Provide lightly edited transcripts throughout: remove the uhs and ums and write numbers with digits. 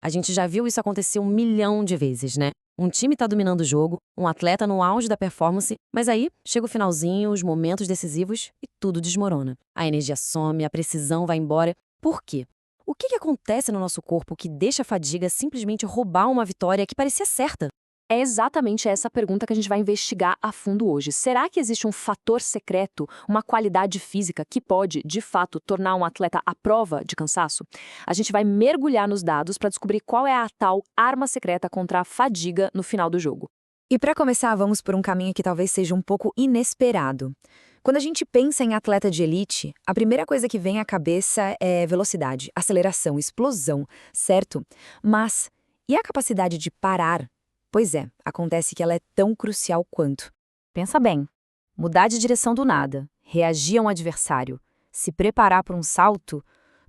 A gente já viu isso acontecer 1 milhão de vezes, né? Um time tá dominando o jogo, um atleta no auge da performance, mas aí chega o finalzinho, os momentos decisivos e tudo desmorona. A energia some, a precisão vai embora. Por quê? O que acontece no nosso corpo que deixa a fadiga simplesmente roubar uma vitória que parecia certa? É exatamente essa pergunta que a gente vai investigar a fundo hoje. Será que existe um fator secreto, uma qualidade física que pode, de fato, tornar um atleta à prova de cansaço? A gente vai mergulhar nos dados para descobrir qual é a tal arma secreta contra a fadiga no final do jogo. E para começar, vamos por um caminho que talvez seja um pouco inesperado. Quando a gente pensa em atleta de elite, a primeira coisa que vem à cabeça é velocidade, aceleração, explosão, certo? Mas e a capacidade de parar? Pois é, acontece que ela é tão crucial quanto. Pensa bem. Mudar de direção do nada, reagir a um adversário, se preparar para um salto,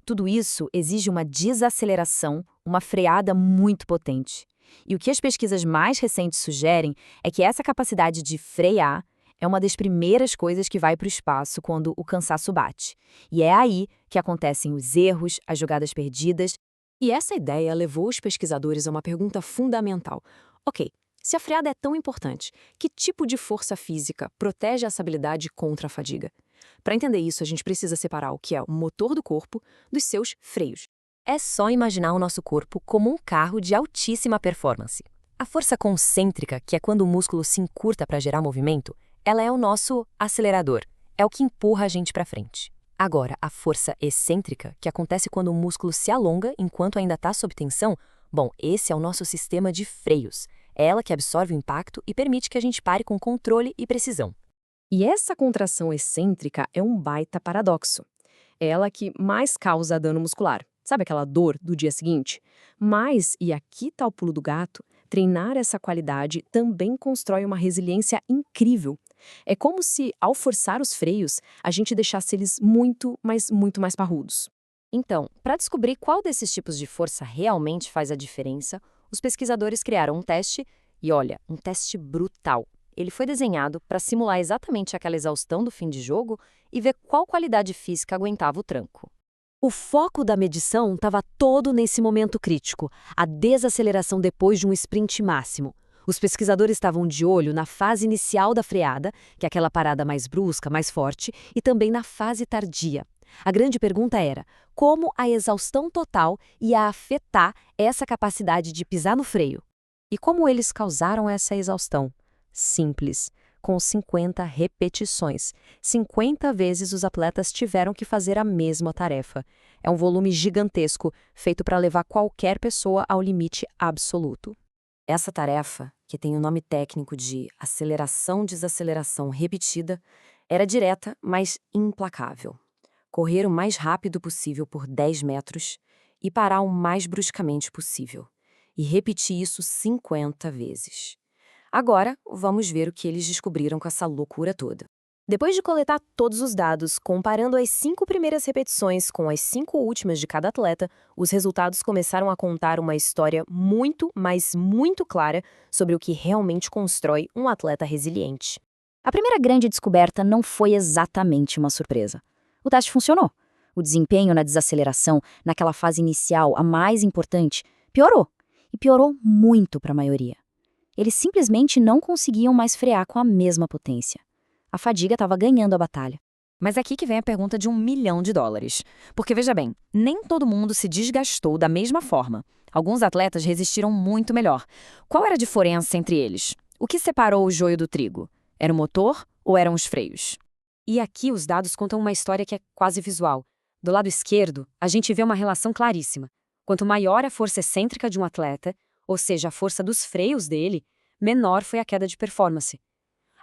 tudo isso exige uma desaceleração, uma freada muito potente. E o que as pesquisas mais recentes sugerem é que essa capacidade de frear é uma das primeiras coisas que vai para o espaço quando o cansaço bate. E é aí que acontecem os erros, as jogadas perdidas. E essa ideia levou os pesquisadores a uma pergunta fundamental. Ok, se a freada é tão importante, que tipo de força física protege essa habilidade contra a fadiga? Para entender isso, a gente precisa separar o que é o motor do corpo dos seus freios. É só imaginar o nosso corpo como um carro de altíssima performance. A força concêntrica, que é quando o músculo se encurta para gerar movimento, ela é o nosso acelerador, é o que empurra a gente para frente. Agora, a força excêntrica, que acontece quando o músculo se alonga enquanto ainda está sob tensão, bom, esse é o nosso sistema de freios. É ela que absorve o impacto e permite que a gente pare com controle e precisão. E essa contração excêntrica é um baita paradoxo. É ela que mais causa dano muscular. Sabe aquela dor do dia seguinte? Mas, e aqui está o pulo do gato, treinar essa qualidade também constrói uma resiliência incrível. É como se, ao forçar os freios, a gente deixasse eles muito, mas muito mais parrudos. Então, para descobrir qual desses tipos de força realmente faz a diferença, os pesquisadores criaram um teste, e olha, um teste brutal. Ele foi desenhado para simular exatamente aquela exaustão do fim de jogo e ver qual qualidade física aguentava o tranco. O foco da medição estava todo nesse momento crítico, a desaceleração depois de um sprint máximo. Os pesquisadores estavam de olho na fase inicial da freada, que é aquela parada mais brusca, mais forte, e também na fase tardia. A grande pergunta era como a exaustão total ia afetar essa capacidade de pisar no freio. E como eles causaram essa exaustão? Simples, com 50 repetições. 50 vezes os atletas tiveram que fazer a mesma tarefa. É um volume gigantesco, feito para levar qualquer pessoa ao limite absoluto. Essa tarefa, que tem o nome técnico de aceleração-desaceleração repetida, era direta, mas implacável. Correr o mais rápido possível por 10 metros e parar o mais bruscamente possível. E repetir isso 50 vezes. Agora, vamos ver o que eles descobriram com essa loucura toda. Depois de coletar todos os dados, comparando as 5 primeiras repetições com as 5 últimas de cada atleta, os resultados começaram a contar uma história muito, mas muito clara sobre o que realmente constrói um atleta resiliente. A primeira grande descoberta não foi exatamente uma surpresa. O teste funcionou. O desempenho na desaceleração, naquela fase inicial, a mais importante, piorou. E piorou muito para a maioria. Eles simplesmente não conseguiam mais frear com a mesma potência. A fadiga estava ganhando a batalha. Mas aqui que vem a pergunta de US$1 milhão. Porque, veja bem, nem todo mundo se desgastou da mesma forma. Alguns atletas resistiram muito melhor. Qual era a diferença entre eles? O que separou o joio do trigo? Era o motor ou eram os freios? E aqui os dados contam uma história que é quase visual. Do lado esquerdo, a gente vê uma relação claríssima. Quanto maior a força excêntrica de um atleta, ou seja, a força dos freios dele, menor foi a queda de performance.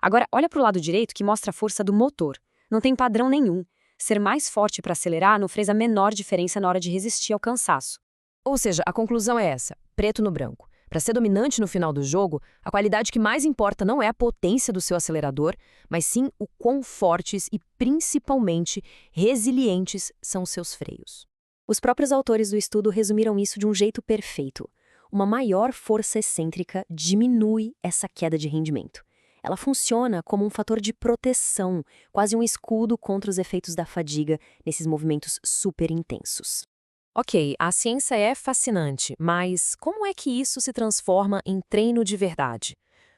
Agora, olha para o lado direito que mostra a força do motor. Não tem padrão nenhum. Ser mais forte para acelerar não fez a menor diferença na hora de resistir ao cansaço. Ou seja, a conclusão é essa, preto no branco. Para ser dominante no final do jogo, a qualidade que mais importa não é a potência do seu acelerador, mas sim o quão fortes e, principalmente, resilientes são seus freios. Os próprios autores do estudo resumiram isso de um jeito perfeito. Uma maior força excêntrica diminui essa queda de rendimento. Ela funciona como um fator de proteção, quase um escudo contra os efeitos da fadiga nesses movimentos super intensos. Ok, a ciência é fascinante, mas como é que isso se transforma em treino de verdade?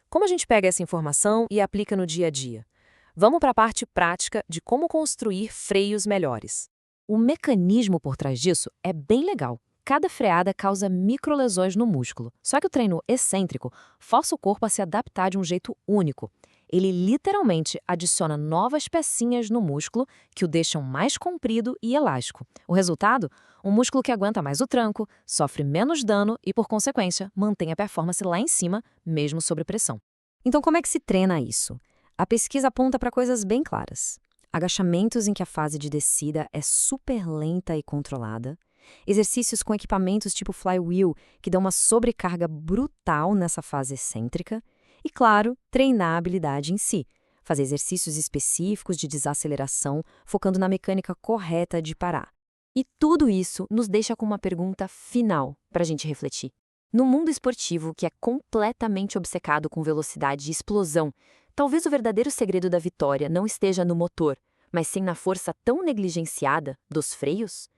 Como a gente pega essa informação e aplica no dia a dia? Vamos para a parte prática de como construir freios melhores. O mecanismo por trás disso é bem legal. Cada freada causa microlesões no músculo. Só que o treino excêntrico força o corpo a se adaptar de um jeito único. Ele literalmente adiciona novas pecinhas no músculo que o deixam mais comprido e elástico. O resultado? Um músculo que aguenta mais o tranco, sofre menos dano e, por consequência, mantém a performance lá em cima, mesmo sob pressão. Então, como é que se treina isso? A pesquisa aponta para coisas bem claras. Agachamentos em que a fase de descida é super lenta e controlada, exercícios com equipamentos tipo flywheel, que dão uma sobrecarga brutal nessa fase excêntrica, e, claro, treinar a habilidade em si, fazer exercícios específicos de desaceleração, focando na mecânica correta de parar. E tudo isso nos deixa com uma pergunta final para a gente refletir. No mundo esportivo, que é completamente obcecado com velocidade e explosão, talvez o verdadeiro segredo da vitória não esteja no motor, mas sim na força tão negligenciada dos freios?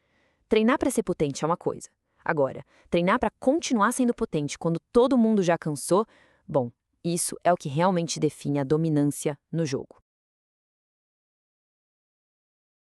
Treinar para ser potente é uma coisa. Agora, treinar para continuar sendo potente quando todo mundo já cansou, bom, isso é o que realmente define a dominância no jogo.